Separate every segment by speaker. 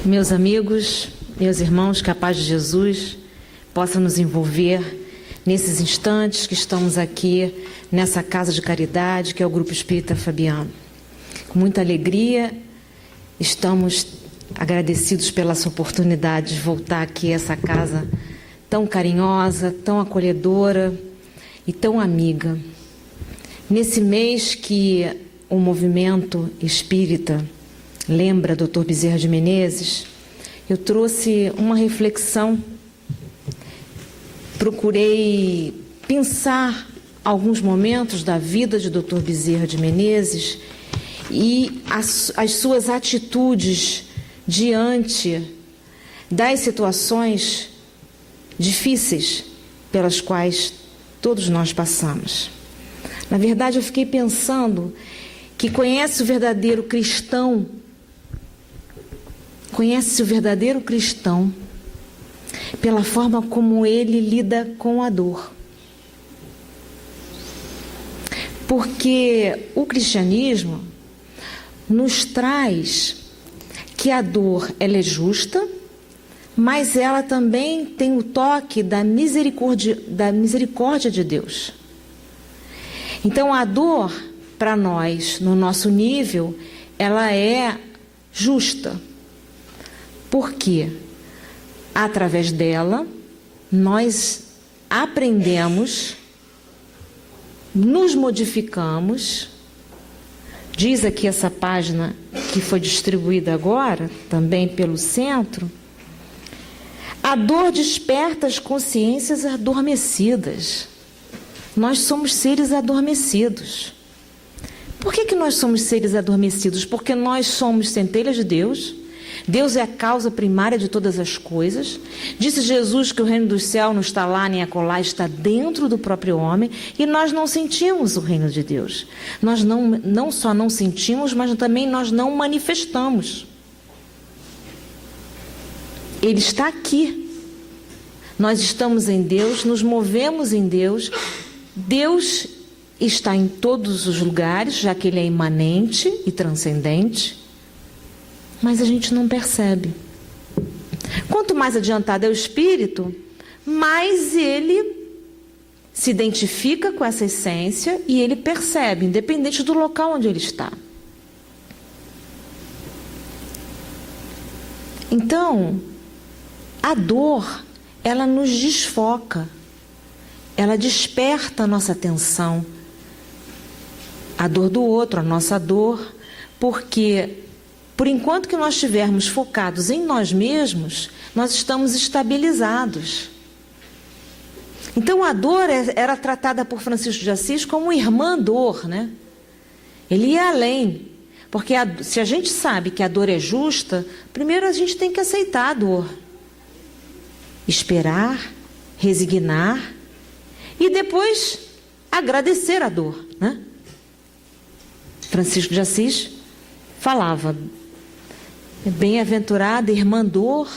Speaker 1: Meus amigos, meus irmãos, que a paz de Jesus possa nos envolver nesses instantes que estamos aqui nessa casa de caridade que é o Grupo Espírita Fabiano. Com muita alegria, estamos agradecidos pela sua oportunidade de voltar aqui a essa casa tão carinhosa, tão acolhedora e tão amiga. Nesse mês que o movimento espírita lembra Dr. Bezerra de Menezes, eu trouxe uma reflexão, procurei pensar alguns momentos da vida de Dr. Bezerra de Menezes e as suas atitudes diante das situações difíceis pelas quais todos nós passamos. Na verdade, eu fiquei pensando que conhece o verdadeiro cristão pela forma como ele lida com a dor. Porque o cristianismo nos traz que a dor ela é justa, mas ela também tem o toque da misericórdia de Deus. Então a dor, para nós, no nosso nível, ela é justa. Porque através dela nós aprendemos, nos modificamos. Diz aqui essa página que foi distribuída agora, também pelo centro, a dor desperta as consciências adormecidas. Nós somos seres adormecidos. Por que nós somos seres adormecidos? Porque nós somos centelhas de Deus. Deus é a causa primária de todas as coisas. Disse Jesus que o reino dos céus não está lá nem acolá, está dentro do próprio homem. E nós não sentimos o reino de Deus. Nós não só não sentimos, mas também nós não manifestamos. Ele está aqui. Nós estamos em Deus, nos movemos em Deus. Deus está em todos os lugares, já que Ele é imanente e transcendente. Mas a gente não percebe. Quanto mais adiantado é o espírito, mais ele se identifica com essa essência e ele percebe, independente do local onde ele está. Então, a dor, ela nos desfoca, ela desperta a nossa atenção, a dor do outro, a nossa dor, porque por enquanto que nós estivermos focados em nós mesmos, nós estamos estabilizados. Então a dor era tratada por Francisco de Assis como irmã dor, né? Ele ia além, porque se a gente sabe que a dor é justa, primeiro a gente tem que aceitar a dor, esperar, resignar e depois agradecer a dor, né? Francisco de Assis falava: bem-aventurada irmã dor,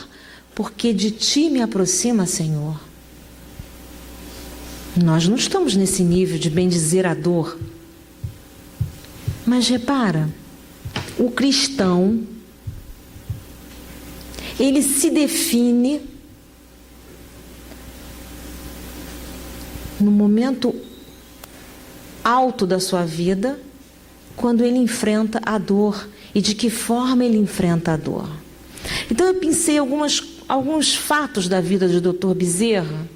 Speaker 1: porque de ti me aproxima, Senhor. Nós não estamos nesse nível de bendizer a dor. Mas repara, o cristão, ele se define no momento alto da sua vida, quando ele enfrenta a dor. E de que forma ele enfrenta a dor. Então eu pensei alguns fatos da vida de Dr. Bezerra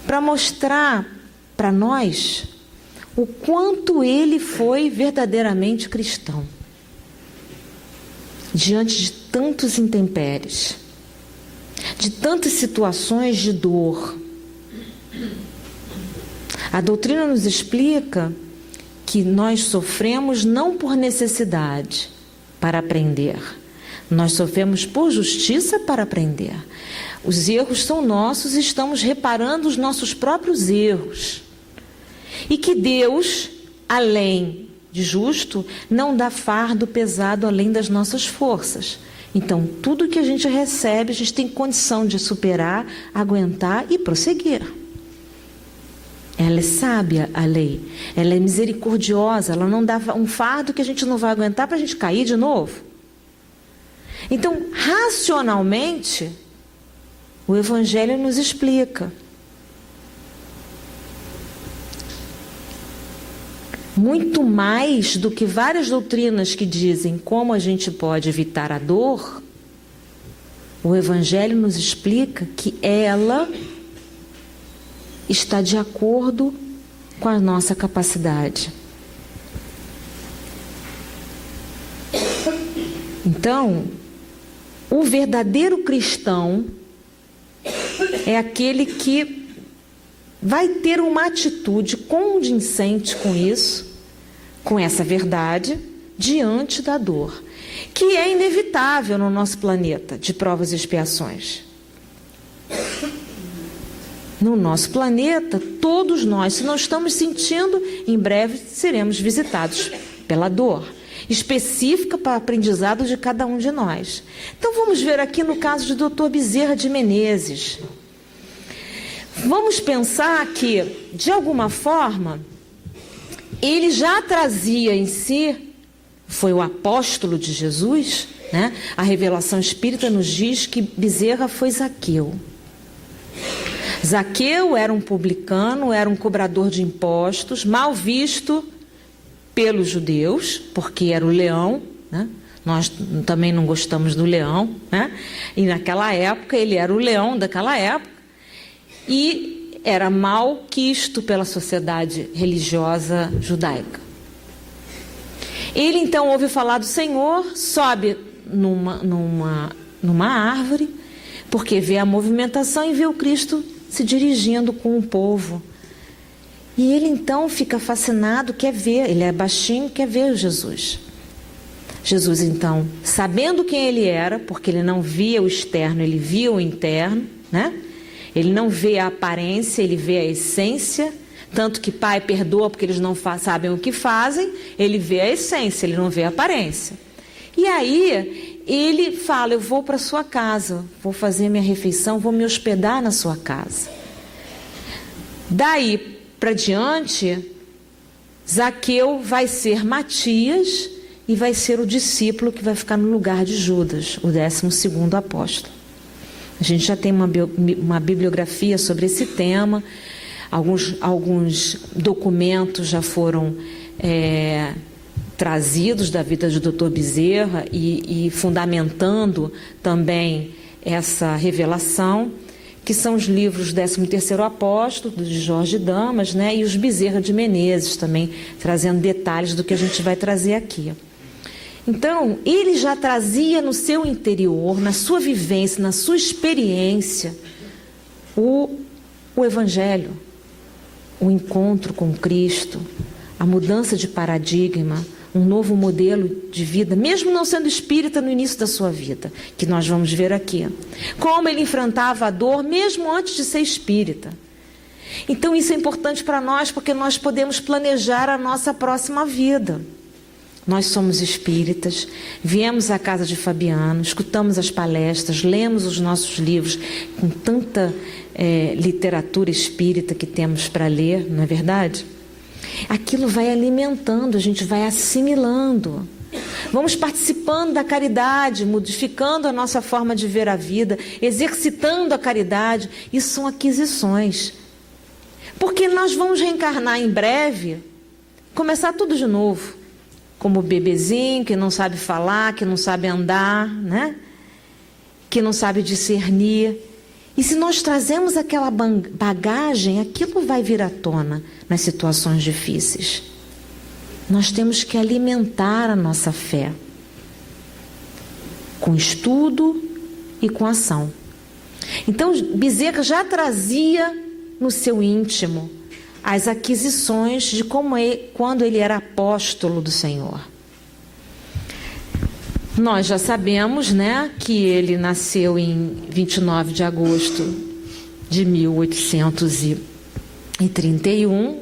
Speaker 1: para mostrar para nós o quanto ele foi verdadeiramente cristão diante de tantos intempéries, de tantas situações de dor. A doutrina nos explica que nós sofremos não por necessidade para aprender. Nós sofremos por justiça para aprender. Os erros são nossos e estamos reparando os nossos próprios erros. E que Deus, além de justo, não dá fardo pesado além das nossas forças. Então, tudo que a gente recebe, a gente tem condição de superar, aguentar e prosseguir. Ela é sábia, a lei. Ela é misericordiosa. Ela não dá um fardo que a gente não vai aguentar para a gente cair de novo. Então, racionalmente, o Evangelho nos explica. Muito mais do que várias doutrinas que dizem como a gente pode evitar a dor, o Evangelho nos explica que ela está de acordo com a nossa capacidade. Então, o verdadeiro cristão é aquele que vai ter uma atitude condizente com isso, com essa verdade, diante da dor, que é inevitável no nosso planeta de provas e expiações. No nosso planeta, todos nós, se não estamos sentindo, em breve seremos visitados pela dor, específica para o aprendizado de cada um de nós. Então vamos ver aqui no caso de Dr. Bezerra de Menezes. Vamos pensar que, de alguma forma, ele já trazia em si, foi o apóstolo de Jesus, né? A revelação espírita nos diz que Bezerra foi Zaqueu. Zaqueu era um publicano, era um cobrador de impostos, mal visto pelos judeus, porque era o leão, né? Nós também não gostamos do leão, né? E naquela época ele era o leão daquela época e era mal quisto pela sociedade religiosa judaica. Ele então ouve falar do Senhor, sobe numa árvore, porque vê a movimentação e vê o Cristo se dirigindo com o povo. E ele então fica fascinado, quer ver, ele é baixinho, quer ver Jesus. Jesus então, sabendo quem ele era, porque ele não via o externo, ele via o interno, né? Ele não vê a aparência, ele vê a essência, tanto que Pai perdoa porque eles não sabem o que fazem, ele vê a essência, ele não vê a aparência. E aí ele fala, eu vou para a sua casa, vou fazer minha refeição, vou me hospedar na sua casa. Daí para diante, Zaqueu vai ser Matias e vai ser o discípulo que vai ficar no lugar de Judas, o 12º apóstolo. A gente já tem uma bibliografia sobre esse tema, alguns documentos já foram trazidos da vida de Dr. Bezerra e fundamentando também essa revelação, que são os livros 13º Apóstolo, de Jorge Damas, né, e os Bezerra de Menezes, também trazendo detalhes do que a gente vai trazer aqui. Então, ele já trazia no seu interior, na sua vivência, na sua experiência, o Evangelho, o encontro com Cristo, a mudança de paradigma, um novo modelo de vida, mesmo não sendo espírita no início da sua vida, que nós vamos ver aqui. Como ele enfrentava a dor, mesmo antes de ser espírita. Então, isso é importante para nós, porque nós podemos planejar a nossa próxima vida. Nós somos espíritas, viemos à casa de Fabiano, escutamos as palestras, lemos os nossos livros com tanta literatura espírita que temos para ler, não é verdade? Aquilo vai alimentando, a gente vai assimilando. Vamos participando da caridade, modificando a nossa forma de ver a vida, exercitando a caridade. Isso são aquisições. Porque nós vamos reencarnar em breve, começar tudo de novo. Como o bebezinho que não sabe falar, que não sabe andar, né? Que não sabe discernir. E se nós trazemos aquela bagagem, aquilo vai vir à tona nas situações difíceis. Nós temos que alimentar a nossa fé com estudo e com ação. Então, Bezerra já trazia no seu íntimo as aquisições de quando ele era apóstolo do Senhor. Nós já sabemos, né, que ele nasceu em 29 de agosto de 1831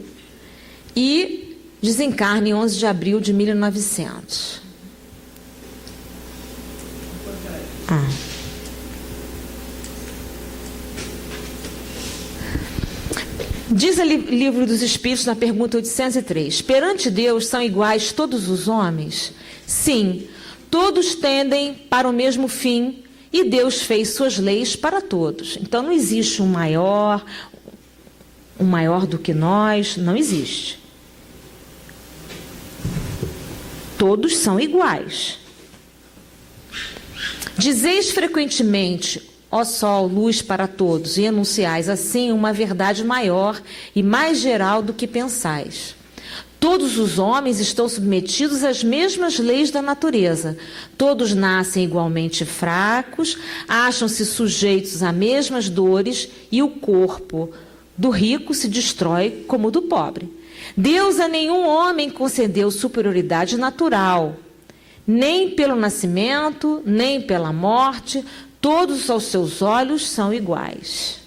Speaker 1: e desencarna em 11 de abril de 1900. Diz ali o Livro dos Espíritos, na pergunta 803, perante Deus são iguais todos os homens? Sim, Todos tendem para o mesmo fim e Deus fez suas leis para todos. Então não existe um maior do que nós, não existe. Todos são iguais. Dizeis frequentemente, ó sol, luz para todos, e enunciais assim uma verdade maior e mais geral do que pensais. Todos os homens estão submetidos às mesmas leis da natureza. Todos nascem igualmente fracos, acham-se sujeitos a mesmas dores e o corpo do rico se destrói como o do pobre. Deus a nenhum homem concedeu superioridade natural, nem pelo nascimento, nem pela morte. Todos aos seus olhos são iguais.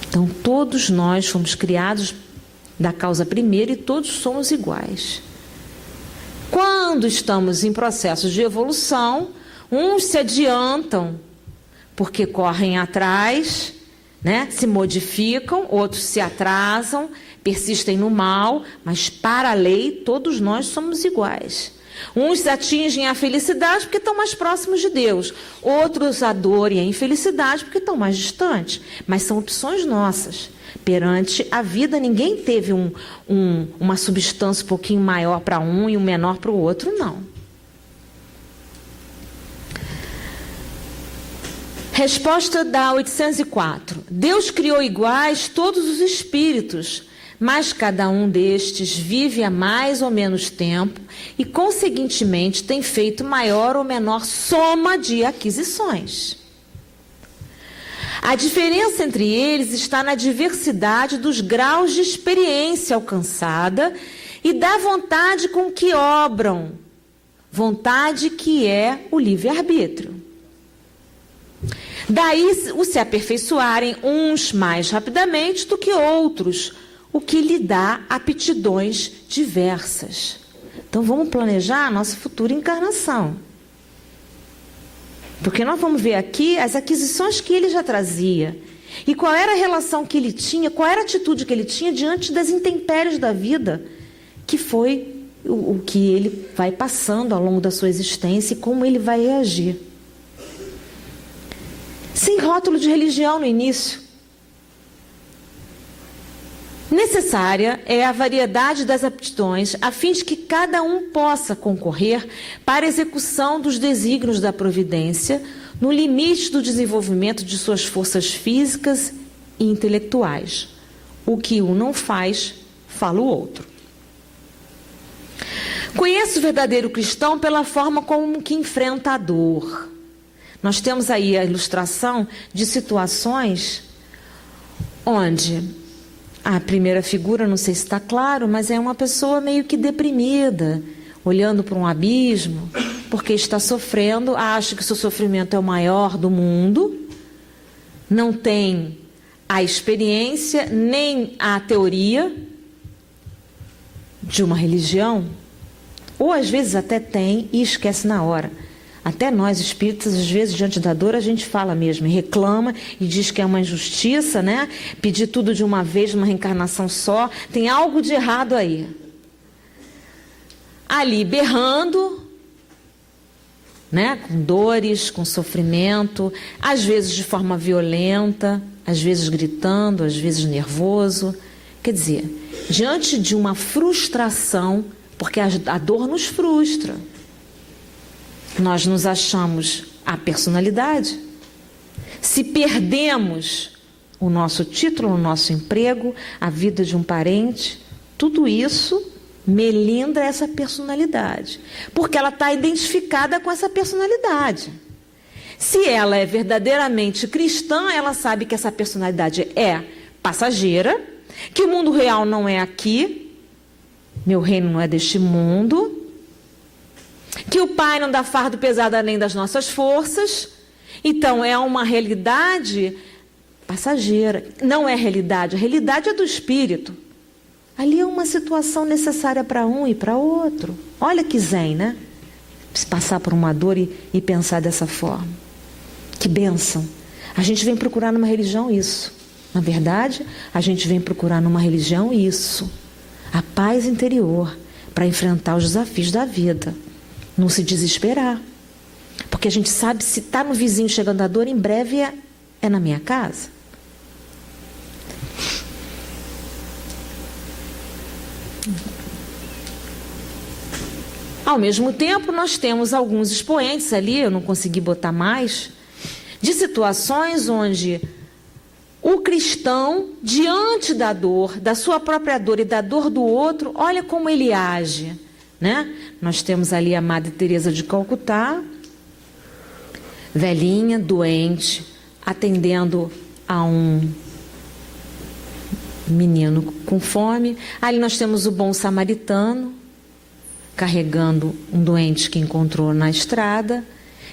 Speaker 1: Então, todos nós fomos criados da causa primeira e todos somos iguais. Quando estamos em processos de evolução, uns se adiantam porque correm atrás, né? Se modificam, outros se atrasam, persistem no mal, mas para a lei todos nós somos iguais. Uns atingem a felicidade porque estão mais próximos de Deus. Outros a dor e a infelicidade porque estão mais distantes. Mas são opções nossas. Perante a vida, ninguém teve uma substância um pouquinho maior para um e um menor para o outro, não. Resposta da 804. Deus criou iguais todos os espíritos, mas cada um destes vive há mais ou menos tempo e, conseguintemente, tem feito maior ou menor soma de aquisições. A diferença entre eles está na diversidade dos graus de experiência alcançada e da vontade com que obram, vontade que é o livre-arbítrio. Daí o se aperfeiçoarem uns mais rapidamente do que outros, o que lhe dá aptidões diversas. Então vamos planejar a nossa futura encarnação. Porque nós vamos ver aqui as aquisições que ele já trazia. E qual era a relação que ele tinha, qual era a atitude que ele tinha diante das intempéries da vida, que foi o que ele vai passando ao longo da sua existência e como ele vai reagir. Sem rótulo de religião no início. Necessária é a variedade das aptidões, a fim de que cada um possa concorrer para a execução dos desígnios da providência, no limite do desenvolvimento de suas forças físicas e intelectuais. O que um não faz, fala o outro. Conheço o verdadeiro cristão pela forma como que enfrenta a dor. Nós temos aí a ilustração de situações onde a primeira figura, não sei se está claro, mas é uma pessoa meio que deprimida, olhando para um abismo, porque está sofrendo, acha que o seu sofrimento é o maior do mundo, não tem a experiência, nem a teoria de uma religião, ou às vezes até tem e esquece na hora. Até nós espíritas, às vezes, diante da dor, a gente fala mesmo, e reclama e diz que é uma injustiça, né? Pedir tudo de uma vez, uma reencarnação só, tem algo de errado aí. Ali, berrando, né? Com dores, com sofrimento, às vezes de forma violenta, às vezes gritando, às vezes nervoso. Quer dizer, diante de uma frustração, porque a dor nos frustra. Nós nos achamos a personalidade. Se perdemos o nosso título, o nosso emprego, a vida de um parente, tudo isso melindra essa personalidade, porque ela está identificada com essa personalidade. Se ela é verdadeiramente cristã, ela sabe que essa personalidade é passageira, que o mundo real não é aqui, meu reino não é deste mundo, que o Pai não dá fardo pesado além das nossas forças. Então é uma realidade passageira, não é realidade, a realidade é do espírito. Ali é uma situação necessária para um e para outro. Olha que zen, né? Se passar por uma dor e pensar dessa forma. Que bênção. A gente vem procurar numa religião isso. Na verdade, a gente vem procurar numa religião isso. A paz interior. para enfrentar os desafios da vida. Não se desesperar. Porque a gente sabe, se está no vizinho chegando a dor, em breve é na minha casa. Ao mesmo tempo, nós temos alguns expoentes ali, eu não consegui botar mais, de situações onde o cristão, diante da dor, da sua própria dor e da dor do outro, olha como ele age, né? Nós temos ali a Madre Teresa de Calcutá, velhinha, doente, atendendo a um menino com fome. Ali nós temos o bom samaritano, carregando um doente que encontrou na estrada.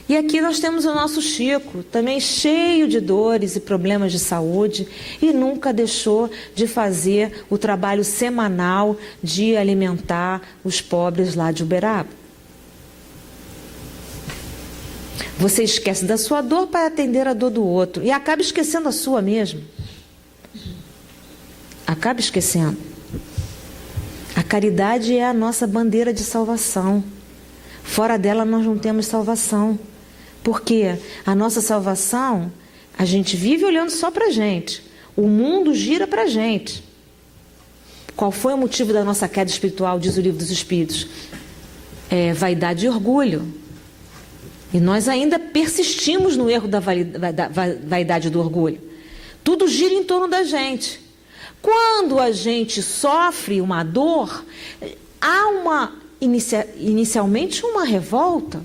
Speaker 1: E aqui nós temos o nosso Chico, também cheio de dores e problemas de saúde, e nunca deixou de fazer o trabalho semanal de alimentar os pobres lá de Uberaba. Você esquece da sua dor para atender a dor do outro, e acaba esquecendo a sua mesmo. Acaba esquecendo. A caridade é a nossa bandeira de salvação. Fora dela nós não temos salvação. Porque a nossa salvação, a gente vive olhando só para a gente. O mundo gira para a gente. Qual foi o motivo da nossa queda espiritual, diz o Livro dos Espíritos? Vaidade e orgulho. E nós ainda persistimos no erro da vaidade e do orgulho. Tudo gira em torno da gente. Quando a gente sofre uma dor, há inicialmente uma revolta,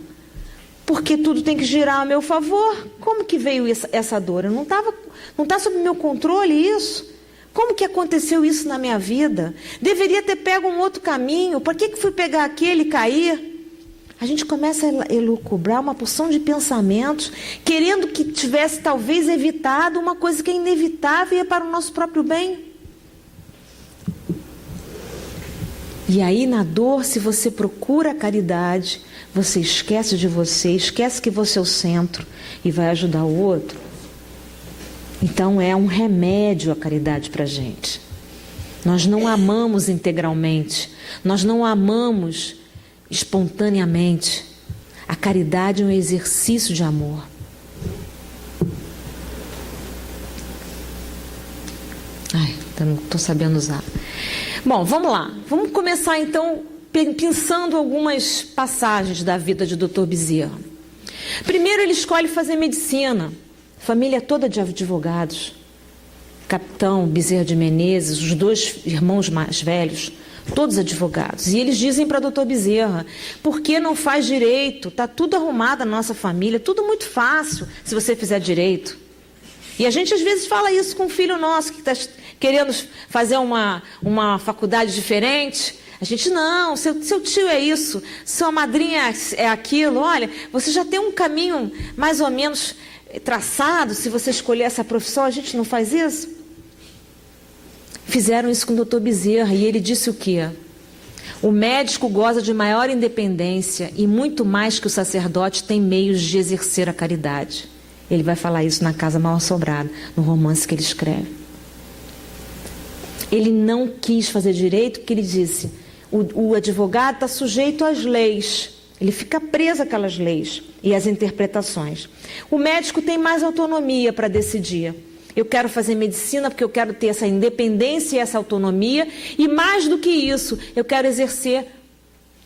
Speaker 1: porque tudo tem que girar a meu favor. Como que veio essa dor? Não está sob meu controle isso? Como que aconteceu isso na minha vida? Deveria ter pego um outro caminho. Por que fui pegar aquele e cair? A gente começa a elucubrar uma porção de pensamentos, querendo que tivesse talvez evitado uma coisa que é inevitável e é para o nosso próprio bem. E aí, na dor, se você procura a caridade, você esquece de você, esquece que você é o centro e vai ajudar o outro. Então, é um remédio a caridade para a gente. Nós não amamos integralmente, nós não amamos espontaneamente. A caridade é um exercício de amor. Ai, eu não estou sabendo usar. Bom, vamos lá. Vamos começar então pensando algumas passagens da vida de Dr. Bezerra. Primeiro, ele escolhe fazer medicina. Família toda de advogados. Capitão Bezerra de Menezes, os dois irmãos mais velhos, todos advogados. E eles dizem para Dr. Bezerra: por que não faz direito? Está tudo arrumado na nossa família, tudo muito fácil se você fizer direito. E a gente às vezes fala isso com um filho nosso que está querendo fazer uma faculdade diferente. A gente, não, seu tio é isso, sua madrinha é aquilo. Olha, você já tem um caminho mais ou menos traçado se você escolher essa profissão. A gente não faz isso? Fizeram isso com o Dr. Bezerra e ele disse o quê? O médico goza de maior independência e muito mais que o sacerdote tem meios de exercer a caridade. Ele vai falar isso na Casa Mal Assombrada, no romance que ele escreve. Ele não quis fazer direito porque ele disse: o advogado está sujeito às leis, ele fica preso àquelas leis e às interpretações. O médico tem mais autonomia para decidir. Eu quero fazer medicina porque eu quero ter essa independência e essa autonomia, e mais do que isso, eu quero exercer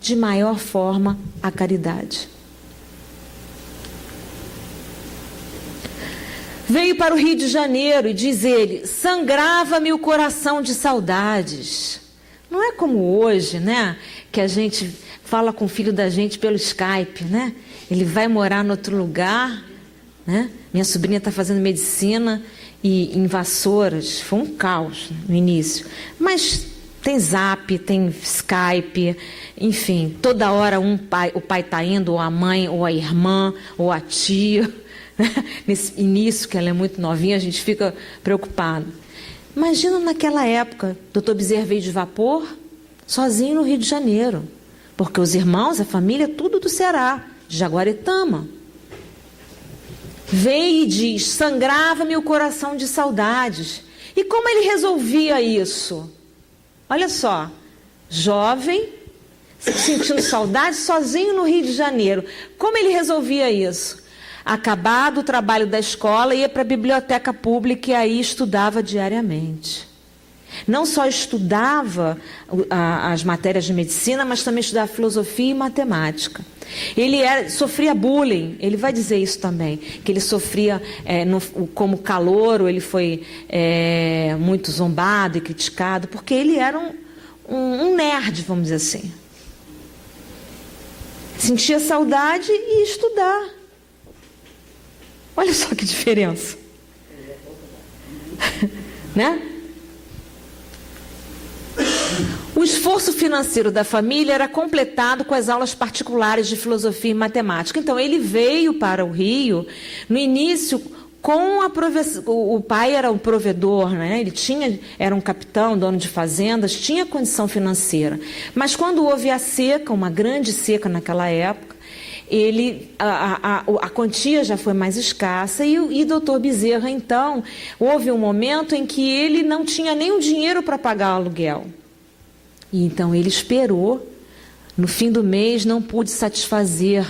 Speaker 1: de maior forma a caridade. Veio para o Rio de Janeiro e diz ele: sangrava-me o coração de saudades. Não é como hoje, né? Que a gente fala com o filho da gente pelo Skype, né? Ele vai morar em outro lugar, né? Minha sobrinha está fazendo medicina e em Vassouras. Foi um caos no início. Mas tem Zap, tem Skype, enfim, toda hora o pai está indo, ou a mãe, ou a irmã, ou a tia. Nesse início, que ela é muito novinha, a gente fica preocupado. Imagina naquela época, Dr. Bezerra veio de vapor, sozinho no Rio de Janeiro, porque os irmãos, a família, tudo do Ceará, de Jaguaretama. Veio e diz: sangrava-me o coração de saudades. E como ele resolvia isso? Olha só, jovem, sentindo saudade, sozinho no Rio de Janeiro. Como ele resolvia isso? Acabado o trabalho da escola, ia para a biblioteca pública e aí estudava diariamente. Não só estudava as matérias de medicina, mas também estudava filosofia e matemática. Ele sofria bullying, ele vai dizer isso também, que ele sofria como calouro, ele foi muito zombado e criticado, porque ele era um nerd, vamos dizer assim. Sentia saudade e ia estudar. Olha só que diferença. Né? O esforço financeiro da família era completado com as aulas particulares de filosofia e matemática. Então, ele veio para o Rio, no início, com o pai era um provedor, né? Era um capitão, dono de fazendas, tinha condição financeira. Mas quando houve a seca, uma grande seca naquela época, a quantia já foi mais escassa e doutor Bezerra, então, houve um momento em que ele não tinha nem o dinheiro para pagar o aluguel. E então ele esperou, no fim do mês não pôde satisfazer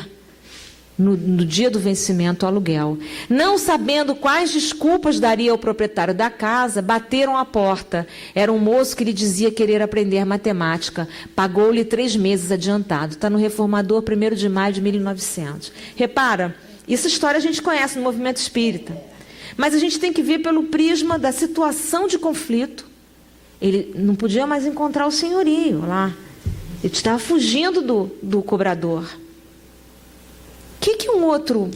Speaker 1: no dia do vencimento o aluguel. Não sabendo quais desculpas daria ao proprietário da casa, bateram à porta. Era um moço que lhe dizia querer aprender matemática. Pagou-lhe 3 meses adiantado. Está no Reformador, 1º de maio de 1900. Repara, essa história a gente conhece no movimento espírita. Mas a gente tem que ver pelo prisma da situação de conflito. Ele não podia mais encontrar o senhorio lá. Ele estava fugindo do cobrador. O que um outro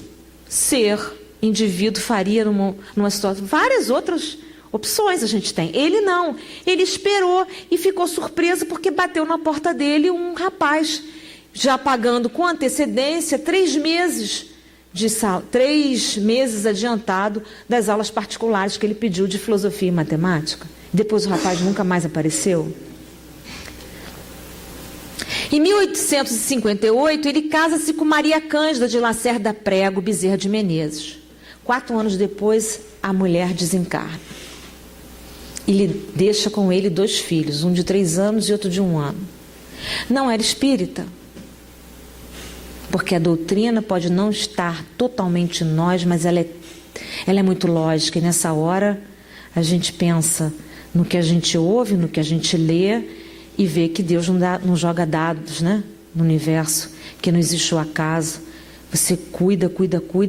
Speaker 1: indivíduo faria numa situação? Várias outras opções a gente tem. Ele não. Ele esperou e ficou surpreso porque bateu na porta dele um rapaz, já pagando com antecedência 3 meses de 3 meses adiantado das aulas particulares que ele pediu de filosofia e matemática. Depois o rapaz nunca mais apareceu. Em 1858, ele casa-se com Maria Cândida de Lacerda Prego Bezerra de Menezes. 4 anos depois, a mulher desencarna. Ele deixa com ele 2 filhos, um de 3 anos e outro de 1 ano. Não era espírita, porque a doutrina pode não estar totalmente em nós, mas ela é muito lógica. E nessa hora, a gente pensa no que a gente ouve, no que a gente lê, e vê que Deus não joga dados, né, no universo, que não existe o acaso. Você cuida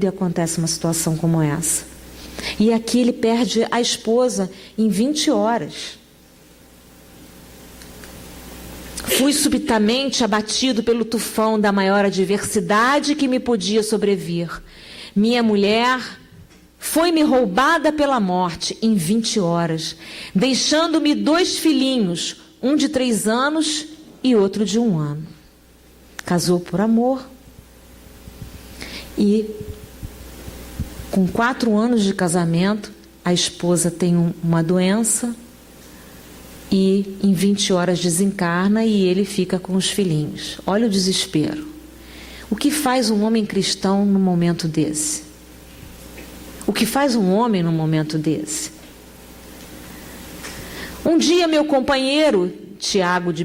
Speaker 1: e acontece uma situação como essa. E aqui ele perde a esposa em 20 horas. Fui subitamente abatido pelo tufão da maior adversidade que me podia sobrevir. Minha mulher foi-me roubada pela morte em 20 horas, deixando-me 2 filhinhos, um de 3 anos e outro de 1 ano. Casou por amor e, com 4 anos de casamento, a esposa tem uma doença e em 20 horas desencarna e ele fica com os filhinhos. Olha o desespero. O que faz um homem cristão num momento desse? O que faz um homem num momento desse? Um dia meu companheiro, Tiago de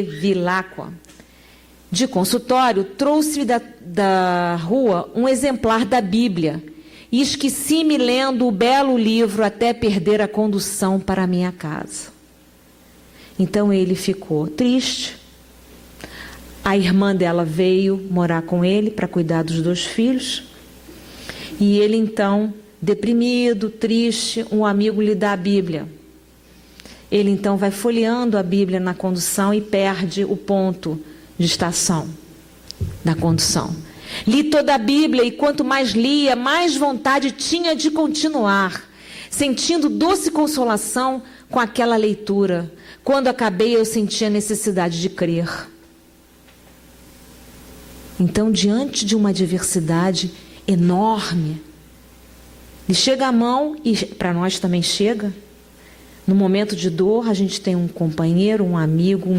Speaker 1: Bevilacqua, de consultório, trouxe da rua um exemplar da Bíblia e esqueci-me lendo o belo livro até perder a condução para a minha casa. Então ele ficou triste. A irmã dela veio morar com ele para cuidar dos 2 filhos. E ele então, deprimido, triste, um amigo lhe dá a Bíblia. Ele então vai folheando a Bíblia na condução e perde o ponto de estação da condução. Li toda a Bíblia e quanto mais lia, mais vontade tinha de continuar, sentindo doce consolação com aquela leitura. Quando acabei, eu senti a necessidade de crer. Então, diante de uma adversidade enorme, lhe chega a mão, e para nós também chega. No momento de dor, a gente tem um companheiro, um amigo,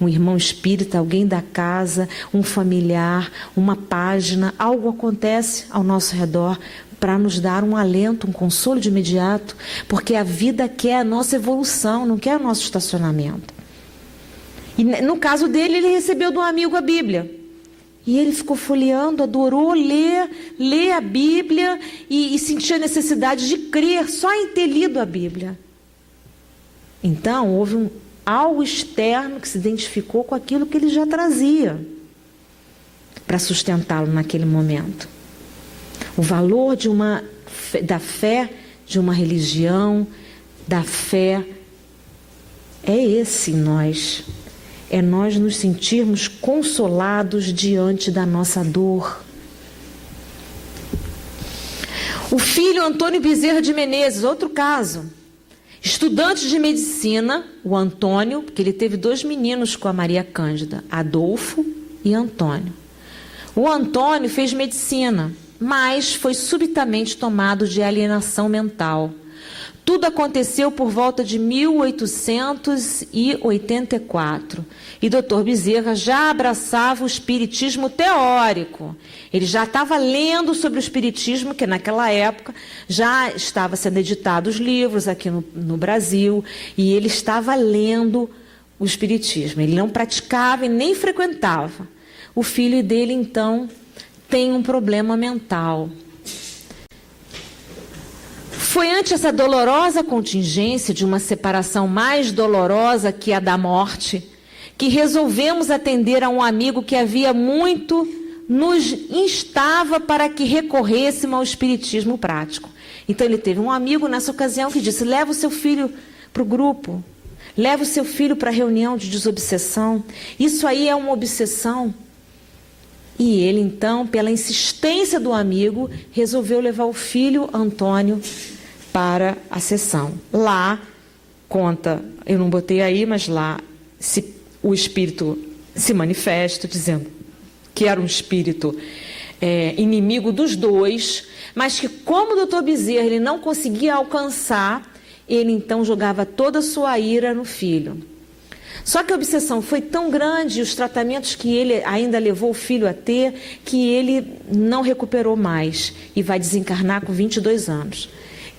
Speaker 1: um irmão espírita, alguém da casa, um familiar, uma página, algo acontece ao nosso redor para nos dar um alento, um consolo de imediato, porque a vida quer a nossa evolução, não quer o nosso estacionamento. E no caso dele, ele recebeu de um amigo a Bíblia. E ele ficou folheando, adorou ler a Bíblia e sentia a necessidade de crer só em ter lido a Bíblia. Então, houve algo externo que se identificou com aquilo que ele já trazia para sustentá-lo naquele momento. O valor da fé, de uma religião, da fé, é esse em nós. É nós nos sentirmos consolados diante da nossa dor. O filho Antônio Bezerra de Menezes, outro caso. Estudante de medicina, o Antônio, porque ele teve 2 meninos com a Maria Cândida, Adolfo e Antônio. O Antônio fez medicina, mas foi subitamente tomado de alienação mental. Tudo aconteceu por volta de 1884. E Dr. Bezerra já abraçava o espiritismo teórico. Ele já estava lendo sobre o espiritismo, que naquela época já estava sendo editados livros aqui no Brasil, e ele estava lendo o espiritismo. Ele não praticava e nem frequentava. O filho dele, então, tem um problema mental. Foi ante essa dolorosa contingência de uma separação mais dolorosa que a da morte, que resolvemos atender a um amigo que havia muito nos instava para que recorrêssemos ao espiritismo prático. Então ele teve um amigo nessa ocasião que disse: leva o seu filho para o grupo, leva o seu filho para a reunião de desobsessão. Isso aí é uma obsessão. E ele então, pela insistência do amigo, resolveu levar o filho Antônio para a sessão. Lá, conta, eu não botei aí, mas lá o espírito se manifesta, dizendo que era um espírito inimigo dos dois, mas que como o Dr. Bezerra ele não conseguia alcançar, ele então jogava toda a sua ira no filho. Só que a obsessão foi tão grande, os tratamentos que ele ainda levou o filho a ter, que ele não recuperou mais e vai desencarnar com 22 anos.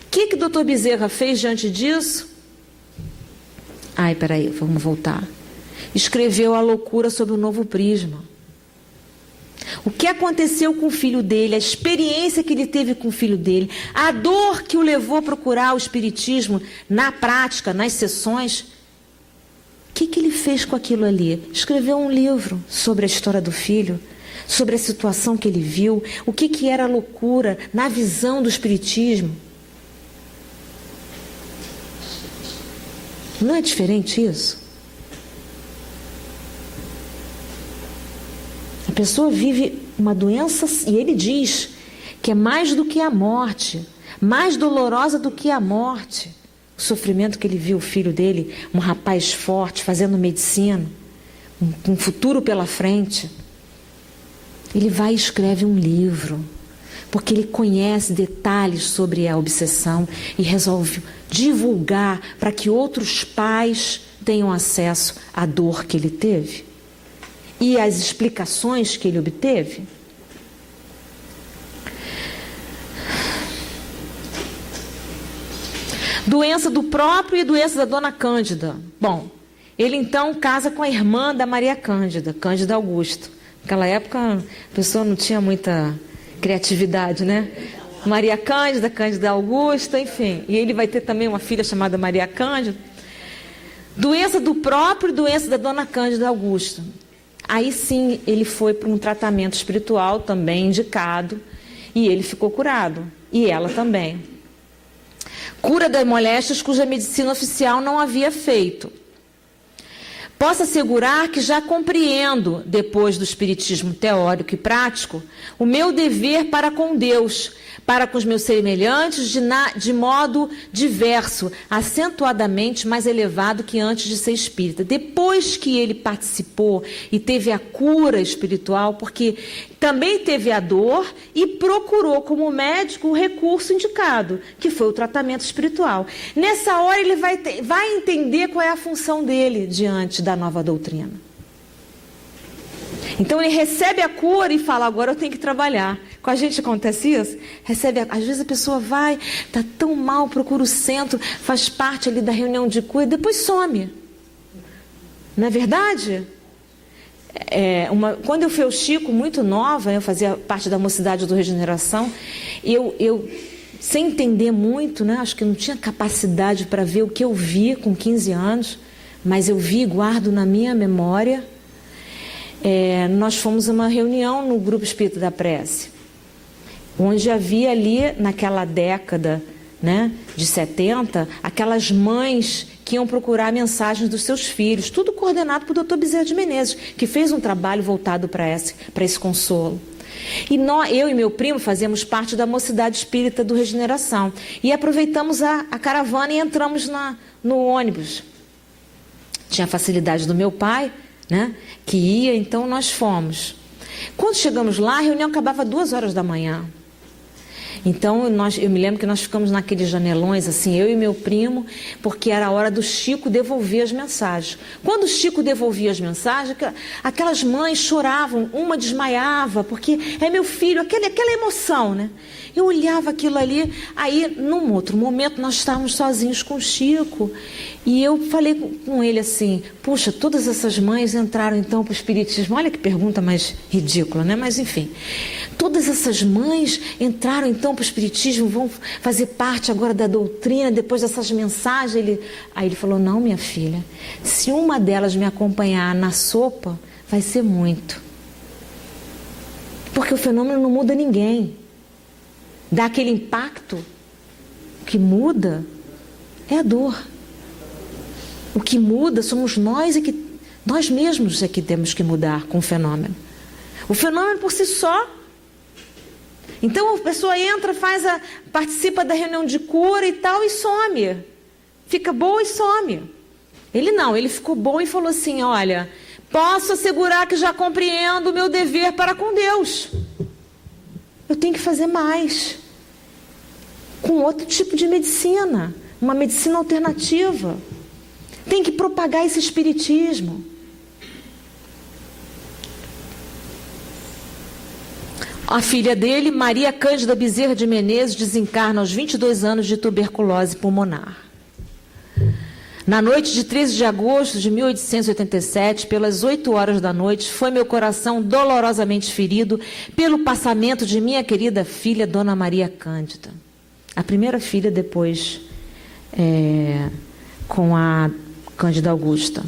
Speaker 1: O que o Dr. Bezerra fez diante disso? Peraí, vamos voltar. Escreveu A Loucura sob o Novo Prisma. O que aconteceu com o filho dele, a experiência que ele teve com o filho dele, a dor que o levou a procurar o espiritismo na prática, nas sessões. O que ele fez com aquilo ali? Escreveu um livro sobre a história do filho, sobre a situação que ele viu, o que era a loucura na visão do espiritismo. Não é diferente isso? A pessoa vive uma doença e ele diz que é mais do que a morte, mais dolorosa do que a morte. O sofrimento que ele viu o filho dele, um rapaz forte, fazendo medicina, um futuro pela frente. Ele vai e escreve um livro, porque ele conhece detalhes sobre a obsessão e resolve divulgar para que outros pais tenham acesso à dor que ele teve e às explicações que ele obteve. Doença do próprio e doença da Dona Cândida. Bom, ele então casa com a irmã da Maria Cândida, Cândida Augusto. Naquela época a pessoa não tinha muita criatividade, né? Maria Cândida, Cândida Augusta, enfim. E ele vai ter também uma filha chamada Maria Cândida. Doença do próprio e doença da Dona Cândida Augusta. Aí sim ele foi para um tratamento espiritual também indicado e ele ficou curado. E ela também. Cura das moléstias cuja medicina oficial não havia feito. Posso assegurar que já compreendo, depois do espiritismo teórico e prático, o meu dever para com Deus, para com os meus semelhantes, de modo diverso, acentuadamente mais elevado que antes de ser espírita. Depois que ele participou e teve a cura espiritual, porque também teve a dor e procurou como médico o recurso indicado, que foi o tratamento espiritual. Nessa hora ele vai entender qual é a função dele diante da nova doutrina. Então ele recebe a cura e fala: agora eu tenho que trabalhar. Com a gente acontece isso? Às vezes a pessoa vai, está tão mal, procura o centro, faz parte ali da reunião de cura e depois some. Não é verdade? Quando eu fui ao Chico, muito nova, eu fazia parte da Mocidade do Regeneração, eu sem entender muito, né? Acho que eu não tinha capacidade para ver o que eu vi com 15 anos, mas eu vi e guardo na minha memória. Nós fomos a uma reunião no Grupo Espírita da Prece, onde havia ali, naquela década, né, de 70, aquelas mães que iam procurar mensagens dos seus filhos, tudo coordenado por Dr. Bezerra de Menezes, que fez um trabalho voltado para esse consolo. E eu e meu primo fazíamos parte da Mocidade Espírita do Regeneração. E aproveitamos a caravana e entramos no ônibus. Tinha a facilidade do meu pai, né, que ia, então nós fomos. Quando chegamos lá, a reunião acabava 2h da manhã. Então, eu me lembro que nós ficamos naqueles janelões, assim, eu e meu primo, porque era a hora do Chico devolver as mensagens. Quando o Chico devolvia as mensagens, aquelas mães choravam, uma desmaiava, porque é meu filho, aquela emoção, né? Eu olhava aquilo ali, aí, num outro momento, nós estávamos sozinhos com o Chico, e eu falei com ele assim, puxa, todas essas mães entraram então para o Espiritismo. Olha que pergunta mais ridícula, né? Mas enfim, todas essas mães entraram então para o Espiritismo, vão fazer parte agora da doutrina, depois dessas mensagens. Aí ele falou, não, minha filha, se uma delas me acompanhar na sopa, vai ser muito. Porque o fenômeno não muda ninguém. Dá aquele impacto, que muda é a dor. O que muda somos nós, nós mesmos é que temos que mudar com o fenômeno. O fenômeno por si só. Então a pessoa entra, participa da reunião de cura e tal e some. Fica boa e some. Ele não, ele ficou bom e falou assim, olha, posso assegurar que já compreendo o meu dever para com Deus. Eu tenho que fazer mais. Com outro tipo de medicina. Uma medicina alternativa. Tem que propagar esse espiritismo. A filha dele, Maria Cândida Bezerra de Menezes, desencarna aos 22 anos de tuberculose pulmonar. Na noite de 13 de agosto de 1887, pelas 8h da noite, foi meu coração dolorosamente ferido pelo passamento de minha querida filha, Dona Maria Cândida. A primeira filha depois, com a Cândida Augusta.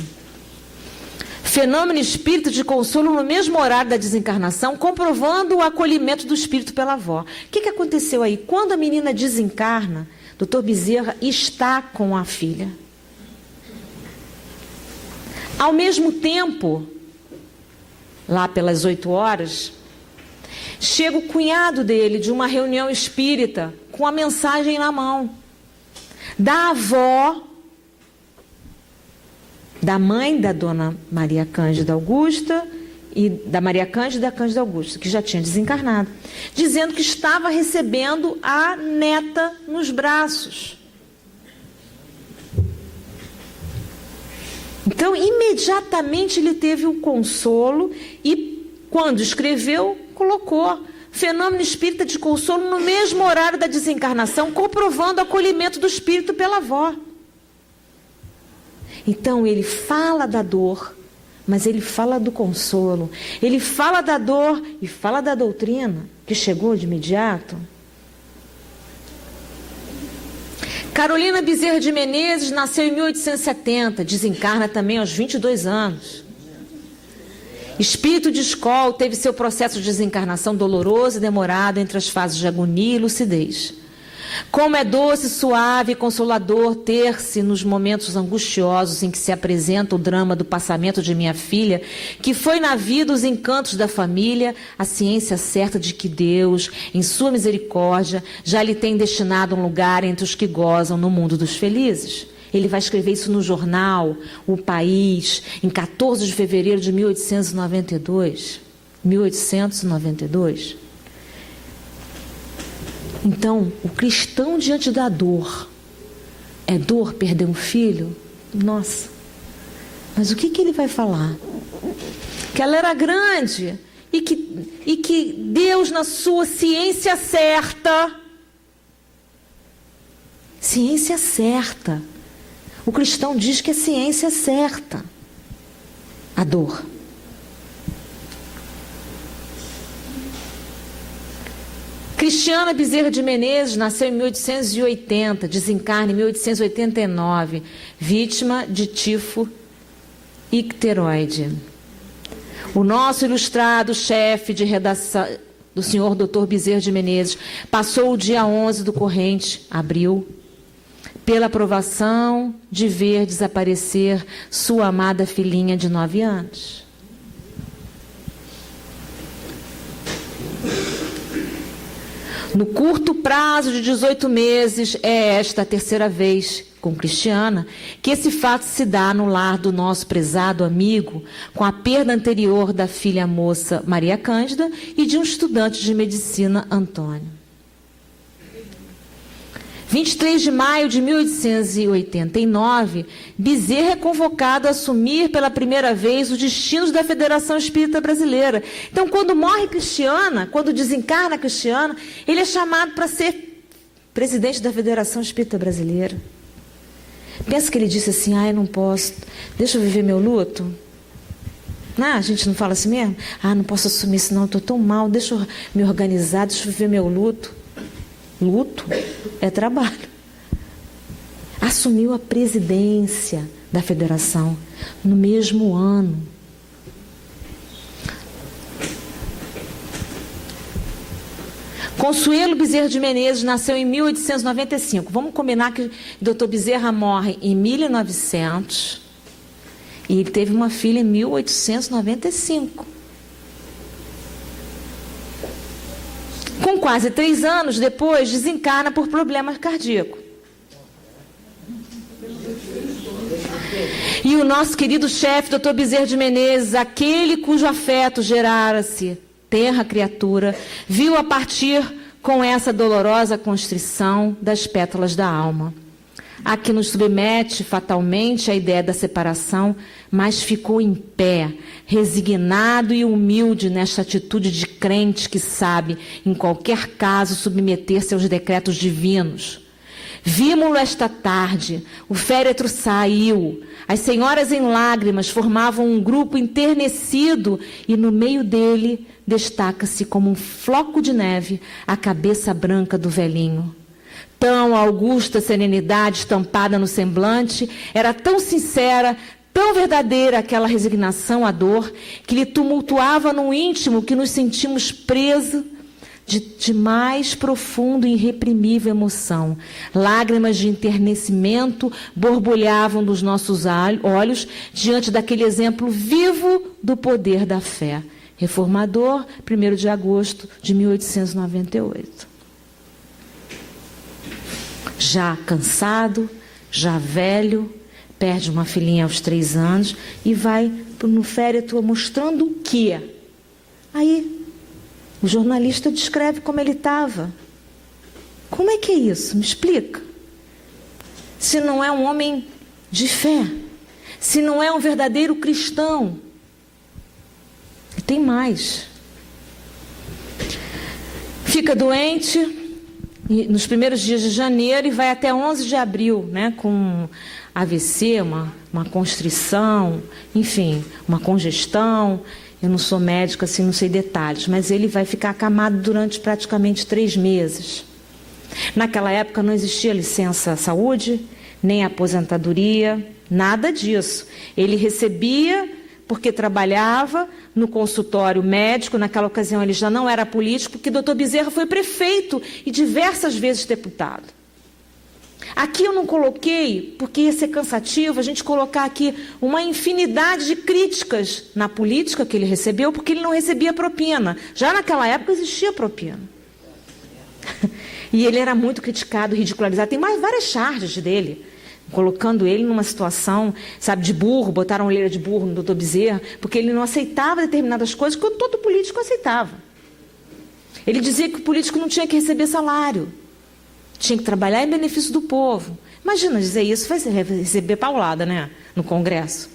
Speaker 1: Fenômeno espírita de consolo no mesmo horário da desencarnação, comprovando o acolhimento do espírito pela avó. O que aconteceu aí? Quando a menina desencarna, Dr. Bezerra está com a filha. Ao mesmo tempo, lá pelas 8h, chega o cunhado dele de uma reunião espírita com a mensagem na mão da avó, da mãe da Dona Maria Cândida Augusta e da Maria Cândida e da Cândida Augusta, que já tinha desencarnado, dizendo que estava recebendo a neta nos braços. Então, imediatamente ele teve o consolo e, quando escreveu, colocou fenômeno espírita de consolo no mesmo horário da desencarnação, comprovando o acolhimento do espírito pela avó. Então, ele fala da dor, mas ele fala do consolo. Ele fala da dor e fala da doutrina, que chegou de imediato. Carolina Bezerra de Menezes nasceu em 1870, desencarna também aos 22 anos. Espírito de escola, teve seu processo de desencarnação doloroso e demorado entre as fases de agonia e lucidez. Como é doce, suave e consolador ter-se nos momentos angustiosos em que se apresenta o drama do passamento de minha filha, que foi na vida os encantos da família, a ciência certa de que Deus, em sua misericórdia, já lhe tem destinado um lugar entre os que gozam no mundo dos felizes. Ele vai escrever isso no jornal O País, em 14 de fevereiro de 1892. 1892. Então, o cristão diante da dor, é dor perder um filho? Nossa, mas o que ele vai falar? Que ela era grande e que Deus, na sua ciência certa, o cristão diz que a ciência é certa. a dor. Cristiana Bezerra de Menezes nasceu em 1880, desencarna em 1889, vítima de tifo icteroide. O nosso ilustrado chefe de redação, do senhor Dr. Bezerra de Menezes, passou o dia 11 do corrente, abril, pela provação de ver desaparecer sua amada filhinha de 9 anos. No curto prazo de 18 meses, é esta a terceira vez, com Cristiana, que esse fato se dá no lar do nosso prezado amigo, com a perda anterior da filha moça Maria Cândida e de um estudante de medicina, Antônio. 23 de maio de 1889, Bezerra é convocado a assumir pela primeira vez os destinos da Federação Espírita Brasileira. Então, quando morre Cristiana, quando desencarna Cristiana, ele é chamado para ser presidente da Federação Espírita Brasileira. Pensa que ele disse assim, eu não posso, deixa eu viver meu luto. Não, a gente não fala assim mesmo? Não posso assumir isso não, estou tão mal, deixa eu me organizar, deixa eu viver meu luto. Luto é trabalho. Assumiu a presidência da federação no mesmo ano. Consuelo Bezerra de Menezes nasceu em 1895. Vamos combinar que o Dr. Bezerra morre em 1900 e ele teve uma filha em 1895. Com quase 3 anos depois, desencarna por problema cardíaco. E o nosso querido chefe, Dr. Bezerra de Menezes, aquele cujo afeto gerara-se tenra criatura, viu a partir com essa dolorosa constrição das pétalas da alma, a que nos submete fatalmente a ideia da separação, mas ficou em pé, resignado e humilde nesta atitude de crente que sabe, em qualquer caso, submeter-se aos decretos divinos. Vimo-lo esta tarde, o féretro saiu, as senhoras em lágrimas formavam um grupo enternecido e no meio dele destaca-se como um floco de neve a cabeça branca do velhinho. Tão augusta serenidade estampada no semblante, era tão sincera, tão verdadeira aquela resignação à dor, que lhe tumultuava no íntimo que nos sentimos presos de mais profundo e irreprimível emoção. Lágrimas de enternecimento borbulhavam dos nossos olhos diante daquele exemplo vivo do poder da fé. Reformador, 1º de agosto de 1898. Já cansado, já velho, perde uma filhinha aos 3 anos e vai no féretro mostrando o quê? Aí, o jornalista descreve como ele estava. Como é que é isso? Me explica. Se não é um homem de fé, se não é um verdadeiro cristão. E tem mais. Fica doente nos primeiros dias de janeiro e vai até 11 de abril, né, com AVC, uma constrição, enfim, uma congestão. Eu não sou médica, assim, não sei detalhes, mas ele vai ficar acamado durante praticamente 3 meses. Naquela época não existia licença saúde, nem aposentadoria, nada disso. Ele recebia porque trabalhava no consultório médico, naquela ocasião ele já não era político, porque o Dr. Bezerra foi prefeito e diversas vezes deputado. Aqui eu não coloquei, porque ia ser cansativo, a gente colocar aqui uma infinidade de críticas na política que ele recebeu, porque ele não recebia propina. Já naquela época existia propina. E ele era muito criticado, ridicularizado. Tem várias charges dele, colocando ele numa situação, sabe, de burro, botaram orelha de burro no Dr. Bezerra, porque ele não aceitava determinadas coisas que todo político aceitava. Ele dizia que o político não tinha que receber salário. Tinha que trabalhar em benefício do povo. Imagina dizer isso, vai receber paulada, né? No Congresso.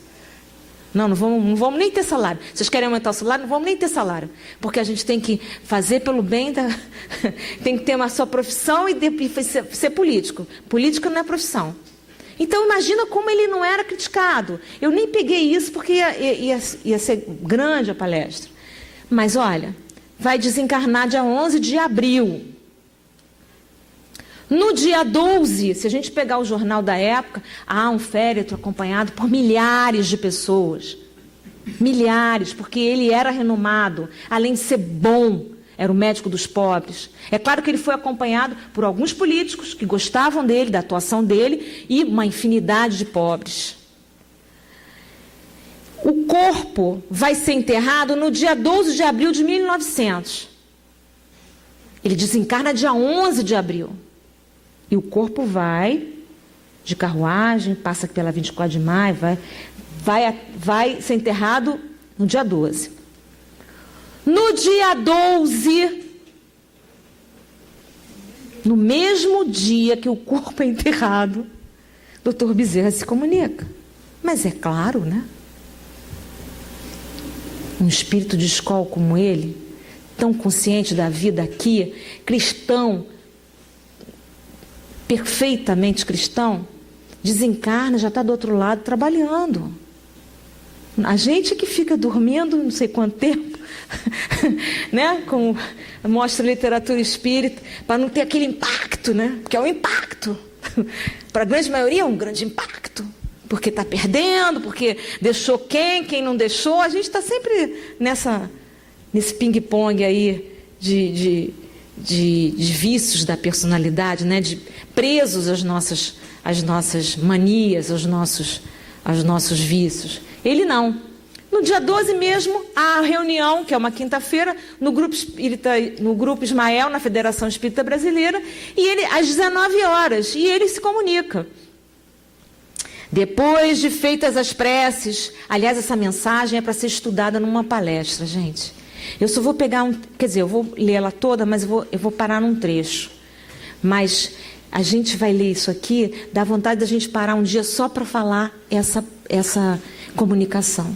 Speaker 1: Não vamos nem ter salário. Vocês querem aumentar o salário? Não vamos nem ter salário. Porque a gente tem que fazer pelo bem da... tem que ter uma sua profissão e ser político. Política não é profissão. Então, imagina como ele não era criticado. Eu nem peguei isso porque ia ser grande a palestra. Mas, olha, vai desencarnar dia 11 de abril. No dia 12, se a gente pegar o jornal da época, há um féretro acompanhado por milhares de pessoas. Milhares, porque ele era renomado, além de ser bom, era o médico dos pobres. É claro que ele foi acompanhado por alguns políticos que gostavam dele, da atuação dele, e uma infinidade de pobres. O corpo vai ser enterrado no dia 12 de abril de 1900. Ele desencarna dia 11 de abril. E o corpo vai de carruagem, passa pela 24 de maio, vai ser enterrado no dia 12. No dia 12, no mesmo dia que o corpo é enterrado, Dr. Bezerra se comunica. Mas é claro, né? Um espírito de escola como ele, tão consciente da vida aqui, cristão, perfeitamente cristão, desencarna, já está do outro lado trabalhando. A gente que fica dormindo não sei quanto tempo, né? Como mostra a literatura espírita, para não ter aquele impacto, né? Porque é um impacto. Para a grande maioria é um grande impacto. Porque está perdendo, porque deixou quem não deixou. A gente está sempre nesse ping-pong aí de vícios da personalidade, né? Presos às nossas manias, aos nossos vícios. Ele não. No dia 12 mesmo, há a reunião, que é uma quinta-feira, no Grupo Ismael, na Federação Espírita Brasileira, e ele, às 19 horas, e ele se comunica. Depois de feitas as preces, aliás, essa mensagem é para ser estudada numa palestra, gente. Eu só vou pegar eu vou ler ela toda, mas eu vou parar num trecho. Mas a gente vai ler isso aqui, dá vontade da gente parar um dia só para falar essa comunicação.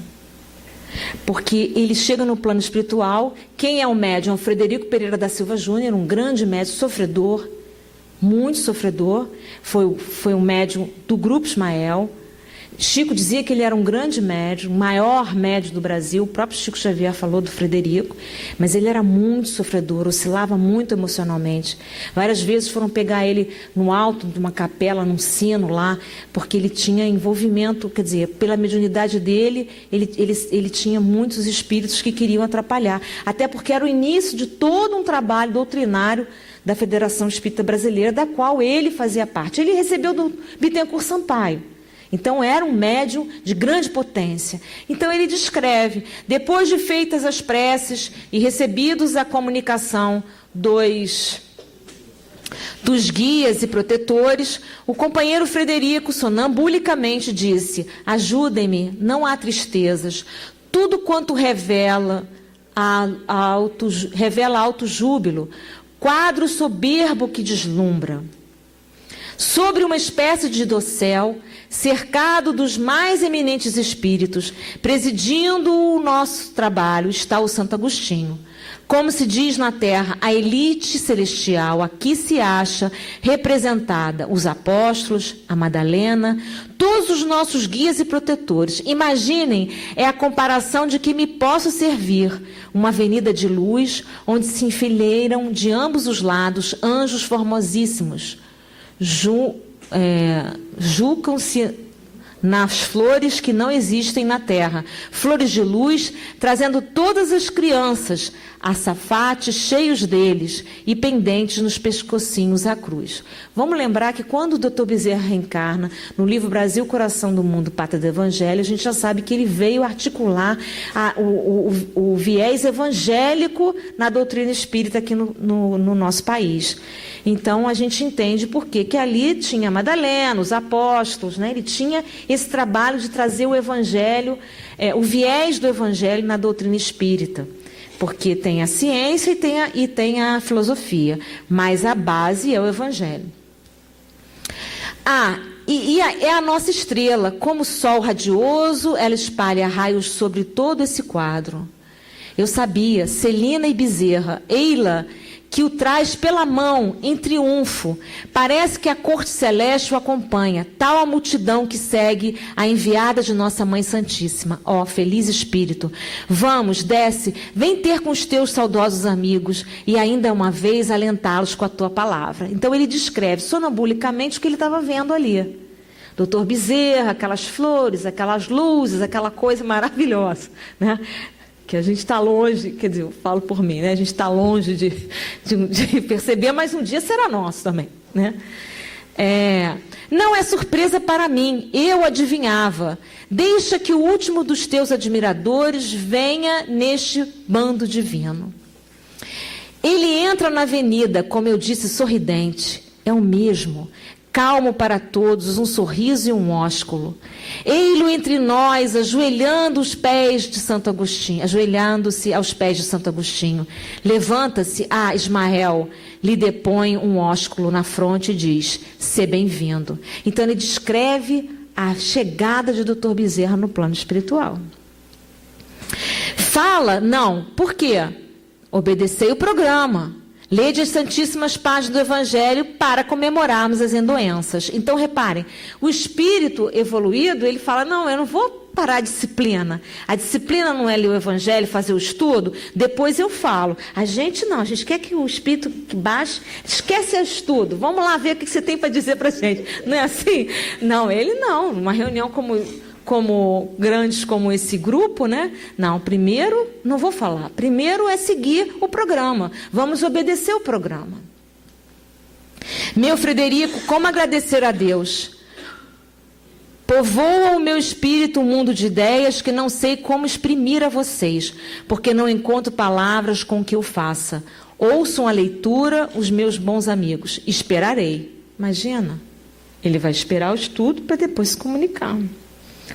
Speaker 1: Porque ele chega no plano espiritual. Quem é o médium? Frederico Pereira da Silva Júnior, um grande médium, sofredor, muito sofredor, foi um médium do Grupo Ismael. Chico dizia que ele era um grande médium, o maior médium do Brasil. O próprio Chico Xavier falou do Frederico, mas ele era muito sofredor, oscilava muito emocionalmente. Várias vezes foram pegar ele no alto de uma capela, num sino lá, porque ele tinha envolvimento, quer dizer, pela mediunidade dele, ele tinha muitos espíritos que queriam atrapalhar. Até porque era o início de todo um trabalho doutrinário da Federação Espírita Brasileira, da qual ele fazia parte. Ele recebeu do Bittencourt Sampaio. Então, era um médium de grande potência. Então, ele descreve, depois de feitas as preces e recebidos a comunicação dos guias e protetores, o companheiro Frederico, sonambulicamente, disse: ajudem-me, não há tristezas. Tudo quanto revela alto júbilo, quadro soberbo que deslumbra. Sobre uma espécie de dossel, cercado dos mais eminentes espíritos, presidindo o nosso trabalho, está o Santo Agostinho. Como se diz na Terra, a elite celestial aqui se acha representada, os apóstolos, a Madalena, todos os nossos guias e protetores. Imaginem, é a comparação de que me posso servir, uma avenida de luz, onde se enfileiram de ambos os lados anjos formosíssimos, julgam-se nas flores que não existem na terra, flores de luz, trazendo todas as crianças, açafates cheios deles e pendentes nos pescocinhos à cruz. Vamos lembrar que quando o Dr. Bezerra reencarna, no livro Brasil, Coração do Mundo, Pátria do Evangelho, a gente já sabe que ele veio articular o viés evangélico na doutrina espírita aqui no nosso país. Então, a gente entende por que ali tinha a Madalena, os apóstolos, né? Ele tinha esse trabalho de trazer o evangelho, o viés do evangelho na doutrina espírita. Porque tem a ciência e tem a filosofia, mas a base é o evangelho. É a nossa estrela, como sol radioso, ela espalha raios sobre todo esse quadro. Eu sabia, Celina e Bezerra, Eila, que o traz pela mão, em triunfo. Parece que a corte celeste o acompanha, tal a multidão que segue a enviada de nossa Mãe Santíssima. Ó, feliz Espírito, vamos, desce, vem ter com os teus saudosos amigos e ainda uma vez alentá-los com a tua palavra. Então ele descreve sonambulicamente o que ele estava vendo ali. Doutor Bezerra, aquelas flores, aquelas luzes, aquela coisa maravilhosa, né? Que a gente está longe, quer dizer, eu falo por mim, né? A gente está longe de perceber, mas um dia será nosso também, né? Não é surpresa para mim, eu adivinhava. Deixa que o último dos teus admiradores venha neste bando divino. Ele entra na avenida, como eu disse, sorridente. É o mesmo. Calmo para todos, um sorriso e um ósculo. Ei-lo entre nós, ajoelhando os pés de Santo Agostinho, ajoelhando-se aos pés de Santo Agostinho. Levanta-se, Ismael, lhe depõe um ósculo na fronte e diz, sê bem-vindo. Então ele descreve a chegada de Dr. Bezerra no plano espiritual. Fala, não, por quê? Obedecei o programa. Lede as santíssimas páginas do Evangelho para comemorarmos as endoenças. Então, reparem, o espírito evoluído, ele fala, não, eu não vou parar a disciplina. A disciplina não é ler o Evangelho, fazer o estudo, depois eu falo. A gente não, a gente quer que o espírito baixe, esquece o estudo, vamos lá ver o que você tem para dizer para a gente. Não é assim? Não, ele não. Numa reunião grandes como esse grupo, né? Não, primeiro, não vou falar. Primeiro é seguir o programa. Vamos obedecer o programa. Meu Frederico, como agradecer a Deus? Povoa o meu espírito um mundo de ideias que não sei como exprimir a vocês, porque não encontro palavras com que eu faça. Ouçam a leitura, os meus bons amigos. Esperarei. Imagina, ele vai esperar o estudo para depois se comunicar.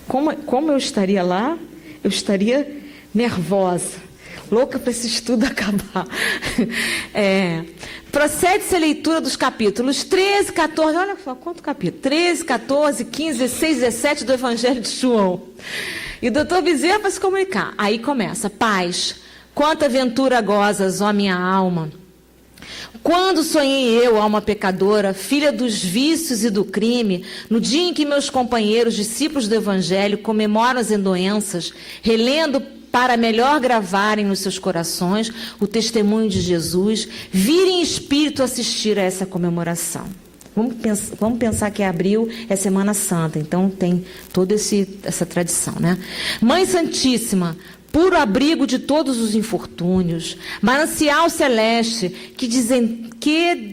Speaker 1: Como eu estaria lá, eu estaria nervosa, louca para esse estudo acabar. Procede-se a leitura dos capítulos 13, 14, olha só, quanto capítulo? 13, 14, 15, 16, 17 do Evangelho de João. E o doutor Bezerra vai se comunicar. Aí começa, paz, quanta ventura gozas, ó minha alma. Quando sonhei eu, alma pecadora, filha dos vícios e do crime, no dia em que meus companheiros, discípulos do Evangelho, comemoram as endoenças, relendo para melhor gravarem nos seus corações o testemunho de Jesus, virem espírito assistir a essa comemoração. Vamos pensar que abril é Semana Santa, então tem toda essa tradição, né? Mãe Santíssima, puro abrigo de todos os infortúnios, manancial celeste, que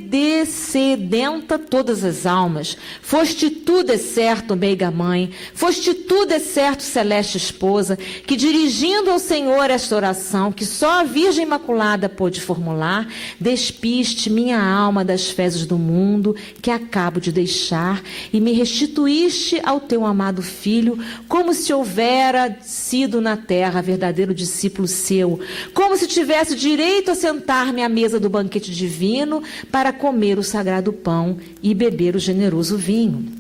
Speaker 1: descedenta todas as almas, foste tu, de certo, meiga mãe, foste tu, de certo, celeste esposa, que dirigindo ao Senhor esta oração, que só a Virgem Imaculada pôde formular, despiste minha alma das fezes do mundo, que acabo de deixar, e me restituíste ao teu amado Filho, como se houvera sido na terra verdadeiro discípulo seu, como se tivesse direito a sentar-me à mesa do banquete divino para comer o sagrado pão e beber o generoso vinho.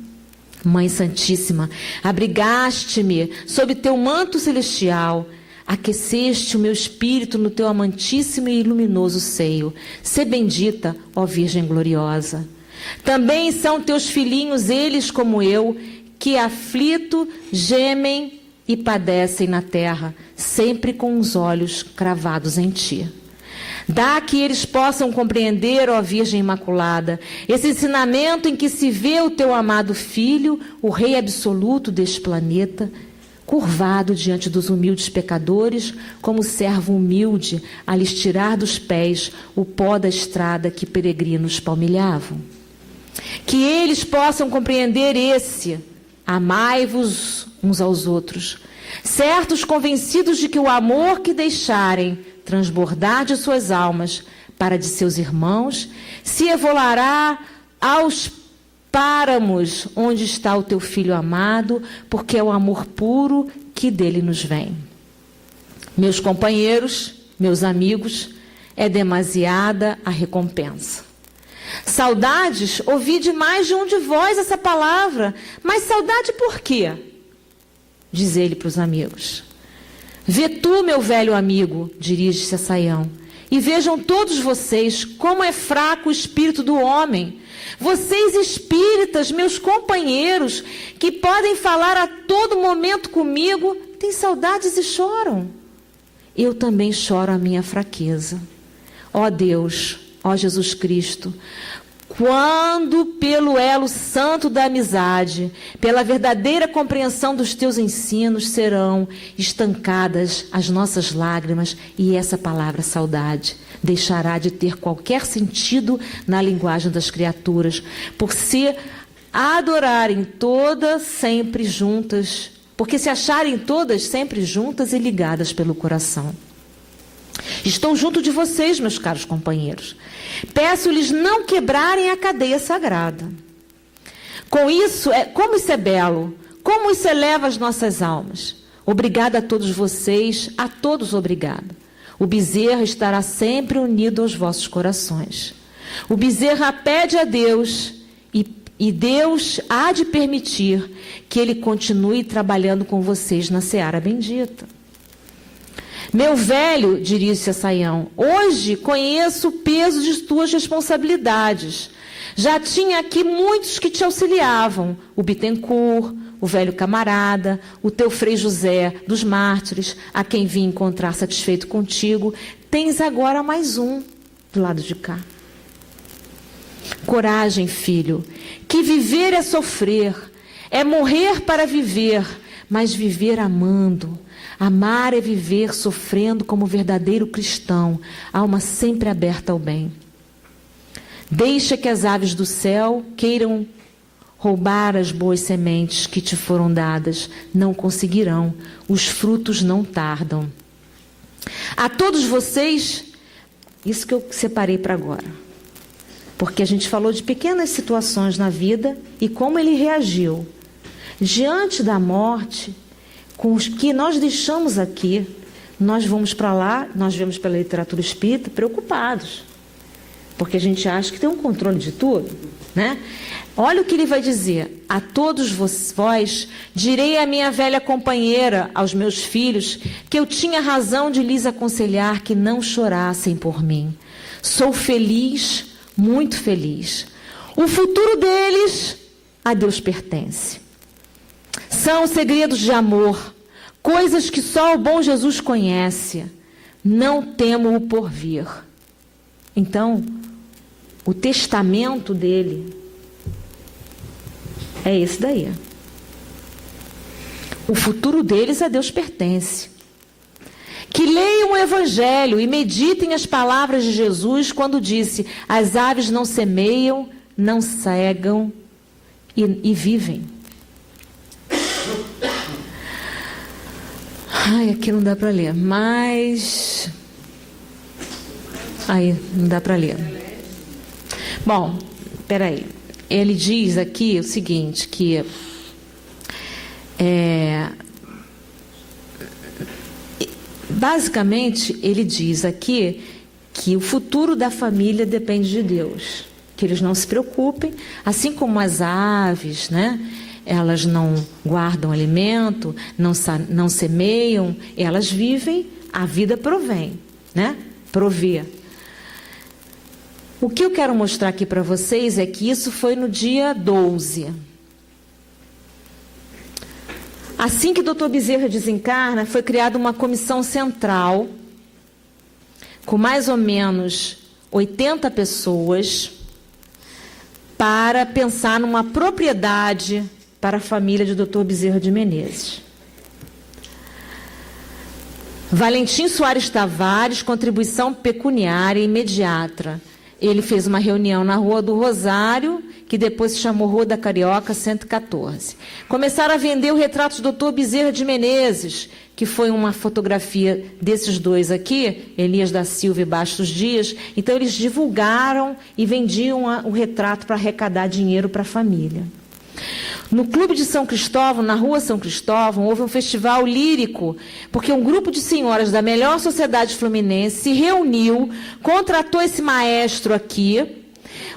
Speaker 1: Mãe Santíssima, abrigaste-me sob teu manto celestial, aqueceste o meu espírito no teu amantíssimo e luminoso seio. Sê bendita, ó Virgem gloriosa. Também são teus filhinhos, eles como eu, que aflito gemem e padecem na terra, sempre com os olhos cravados em ti. Dá que eles possam compreender, ó Virgem Imaculada, esse ensinamento em que se vê o teu amado Filho, o Rei absoluto deste planeta, curvado diante dos humildes pecadores, como servo humilde, a lhes tirar dos pés o pó da estrada que peregrinos palmilhavam. Que eles possam compreender amai-vos uns aos outros, certos convencidos de que o amor que deixarem transbordar de suas almas para de seus irmãos, se evolará aos páramos onde está o teu Filho amado, porque é o amor puro que dele nos vem. Meus companheiros, meus amigos, é demasiada a recompensa. Saudades, ouvi de mais de um de vós essa palavra, mas saudade por quê? Diz ele para os amigos. Vê tu, meu velho amigo, dirige-se a Saião, e vejam todos vocês como é fraco o espírito do homem. Vocês espíritas, meus companheiros, que podem falar a todo momento comigo, têm saudades e choram. Eu também choro a minha fraqueza. Ó Deus, ó Jesus Cristo, quando pelo elo santo da amizade, pela verdadeira compreensão dos teus ensinos, serão estancadas as nossas lágrimas e essa palavra saudade deixará de ter qualquer sentido na linguagem das criaturas, por se adorarem todas sempre juntas, porque se acharem todas sempre juntas e ligadas pelo coração. Estou junto de vocês, meus caros companheiros. Peço-lhes não quebrarem a cadeia sagrada. Como isso é belo, como isso eleva as nossas almas. Obrigada a todos vocês, a todos obrigada. O Bezerra estará sempre unido aos vossos corações. O Bezerra pede a Deus e Deus há de permitir que ele continue trabalhando com vocês na seara bendita. Meu velho, dirige-se a Saião, hoje conheço o peso de tuas responsabilidades. Já tinha aqui muitos que te auxiliavam, o Bittencourt, o velho camarada, o teu Frei José dos Mártires, a quem vim encontrar satisfeito contigo. Tens agora mais um do lado de cá. Coragem, filho, que viver é sofrer, é morrer para viver, mas viver amando. Amar é viver sofrendo como verdadeiro cristão, alma sempre aberta ao bem. Deixa que as aves do céu queiram roubar as boas sementes que te foram dadas, não conseguirão, os frutos não tardam. A todos vocês, isso que eu separei para agora, porque a gente falou de pequenas situações na vida e como ele reagiu. Diante da morte, com os que nós deixamos aqui, nós vamos para lá, nós vemos pela literatura espírita, preocupados. Porque a gente acha que tem um controle de tudo, né? Olha o que ele vai dizer. A todos vós, direi à minha velha companheira, aos meus filhos, que eu tinha razão de lhes aconselhar que não chorassem por mim. Sou feliz, muito feliz. O futuro deles, a Deus pertence. São segredos de amor, coisas que só o bom Jesus conhece. Não temo o porvir. Então, o testamento dele é esse daí. O futuro deles a Deus pertence. Que leiam o Evangelho e meditem as palavras de Jesus quando disse: as aves não semeiam, não cegam e vivem. Ai, aqui não dá para ler, mas... Aí, não dá para ler. Bom, peraí. Ele diz aqui o seguinte, que... basicamente, ele diz aqui que o futuro da família depende de Deus. Que eles não se preocupem, assim como as aves, né? Elas não guardam alimento, não semeiam, elas vivem, a vida provém, né? Provê. O que eu quero mostrar aqui para vocês é que isso foi no dia 12. Assim que o Dr. Bezerra desencarna, foi criada uma comissão central, com mais ou menos 80 pessoas, para pensar numa propriedade para a família de Dr. Bezerra de Menezes. Valentim Soares Tavares, contribuição pecuniária imediata. Ele fez uma reunião na Rua do Rosário, que depois se chamou Rua da Carioca 114. Começaram a vender o retrato do Dr. Bezerra de Menezes, que foi uma fotografia desses dois aqui, Elias da Silva e Bastos Dias. Então, eles divulgaram e vendiam o retrato para arrecadar dinheiro para a família. No Clube de São Cristóvão, na Rua São Cristóvão, houve um festival lírico, porque um grupo de senhoras da melhor sociedade fluminense se reuniu, contratou esse maestro aqui.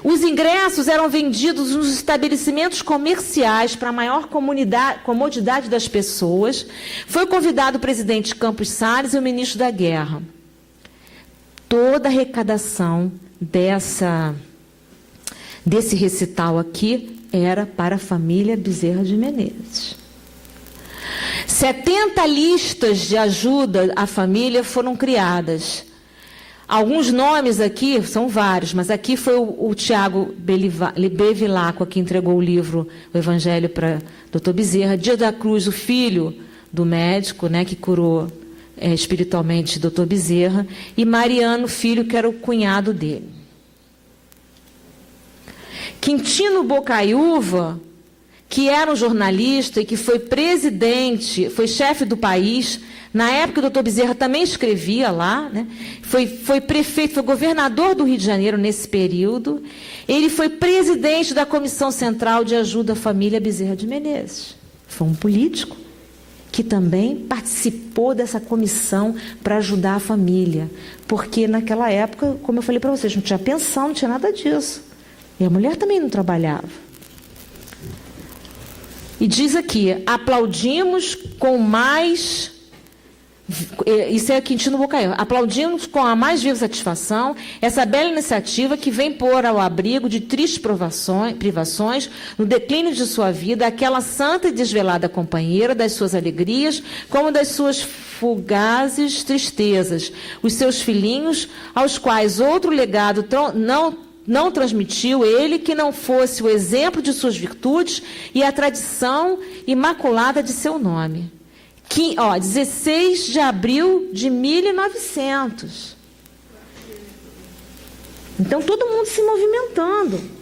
Speaker 1: Os ingressos eram vendidos nos estabelecimentos comerciais para a maior comodidade das pessoas. Foi convidado o presidente Campos Salles e o ministro da Guerra. Toda a arrecadação desse recital aqui era para a família Bezerra de Menezes. 70 listas de ajuda à família foram criadas. Alguns nomes aqui, são vários, mas aqui foi o Tiago Bevilacqua que entregou o livro, o Evangelho, para Dr. Bezerra. Dia da Cruz, o filho do médico, né, que curou espiritualmente Dr. Bezerra. E Mariano, filho, que era o cunhado dele. Quintino Bocaiúva, que era um jornalista e que foi presidente, foi chefe do país. Na época, o doutor Bezerra também escrevia lá, né? Foi prefeito, foi governador do Rio de Janeiro nesse período. Ele foi presidente da Comissão Central de Ajuda à Família Bezerra de Menezes. Foi um político que também participou dessa comissão para ajudar a família. Porque naquela época, como eu falei para vocês, não tinha pensão, não tinha nada disso. E a mulher também não trabalhava. E diz aqui, aplaudimos com mais... Isso é Quintino Bocaiúva. Aplaudimos com a mais viva satisfação essa bela iniciativa que vem pôr ao abrigo de tristes privações no declínio de sua vida aquela santa e desvelada companheira das suas alegrias, como das suas fugazes tristezas, os seus filhinhos, aos quais outro legado não transmitiu ele que não fosse o exemplo de suas virtudes e a tradição imaculada de seu nome. 16 de abril de 1900. Então, todo mundo se movimentando.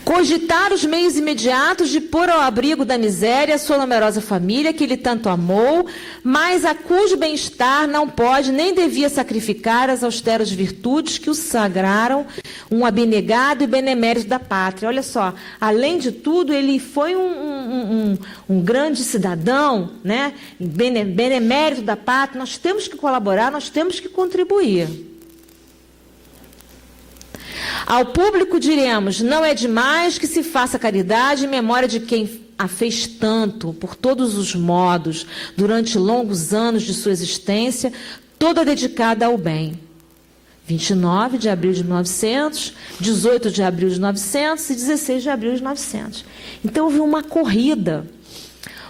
Speaker 1: Cogitar os meios imediatos de pôr ao abrigo da miséria a sua numerosa família, que ele tanto amou, mas a cujo bem-estar não pode nem devia sacrificar as austeras virtudes que o sagraram um abnegado e benemérito da pátria. Olha só, além de tudo, ele foi um grande cidadão, né? Benemérito da pátria. Nós temos que colaborar, nós temos que contribuir. Ao público diremos, não é demais que se faça caridade em memória de quem a fez tanto, por todos os modos, durante longos anos de sua existência, toda dedicada ao bem. 29 de abril de 1900, 18 de abril de 1900 e 16 de abril de 1900. Então, houve uma corrida.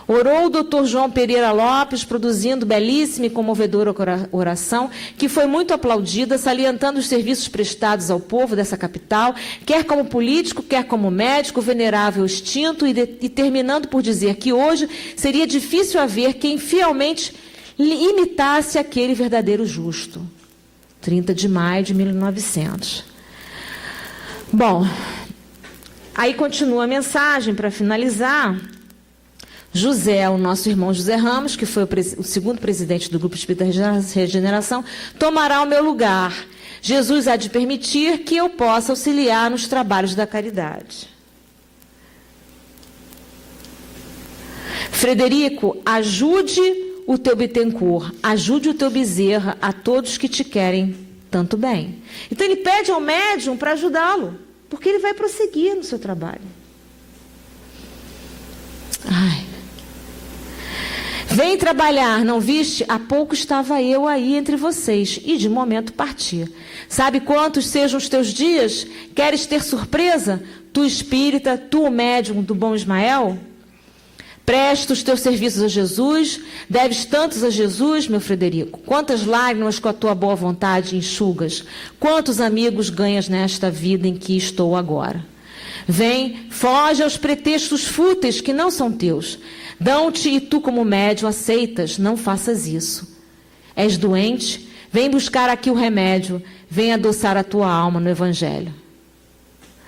Speaker 1: Orou o doutor João Pereira Lopes, produzindo belíssima e comovedora oração, que foi muito aplaudida, salientando os serviços prestados ao povo dessa capital, quer como político, quer como médico, venerável extinto, e terminando por dizer que hoje seria difícil haver quem fielmente imitasse aquele verdadeiro justo. 30 de maio de 1900. Bom, aí continua a mensagem para finalizar. José, o nosso irmão José Ramos, que foi o segundo presidente do Grupo Espírita Regeneração, tomará o meu lugar. Jesus há de permitir que eu possa auxiliar nos trabalhos da caridade. Frederico, ajude o teu Bittencourt, ajude o teu Bezerra, a todos que te querem tanto bem. Então ele pede ao médium para ajudá-lo, porque ele vai prosseguir no seu trabalho. Ai. Vem trabalhar, não viste? Há pouco estava eu aí entre vocês, e de momento parti. Sabe quantos sejam os teus dias? Queres ter surpresa? Tu espírita, tu o médium do bom Ismael? Presta os teus serviços a Jesus, deves tantos a Jesus, meu Frederico. Quantas lágrimas com a tua boa vontade enxugas? Quantos amigos ganhas nesta vida em que estou agora? Vem, foge aos pretextos fúteis que não são teus. Dão-te e tu, como médium, aceitas. Não faças isso. És doente? Vem buscar aqui o remédio. Vem adoçar a tua alma no Evangelho.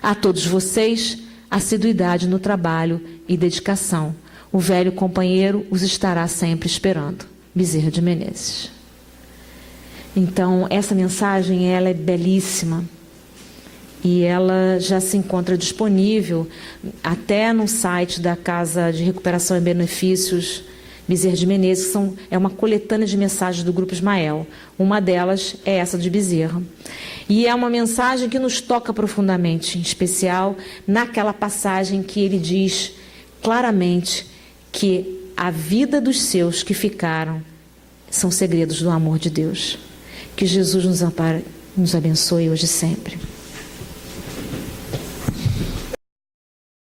Speaker 1: A todos vocês, assiduidade no trabalho e dedicação. O velho companheiro os estará sempre esperando. Bezerra de Menezes. Então, essa mensagem, ela é belíssima. E ela já se encontra disponível até no site da Casa de Recuperação e Benefícios Bezerra de Menezes, é uma coletânea de mensagens do Grupo Ismael. Uma delas é essa de Bezerra. E é uma mensagem que nos toca profundamente, em especial naquela passagem que ele diz claramente que a vida dos seus que ficaram são segredos do amor de Deus. Que Jesus nos ampare, nos abençoe hoje e sempre.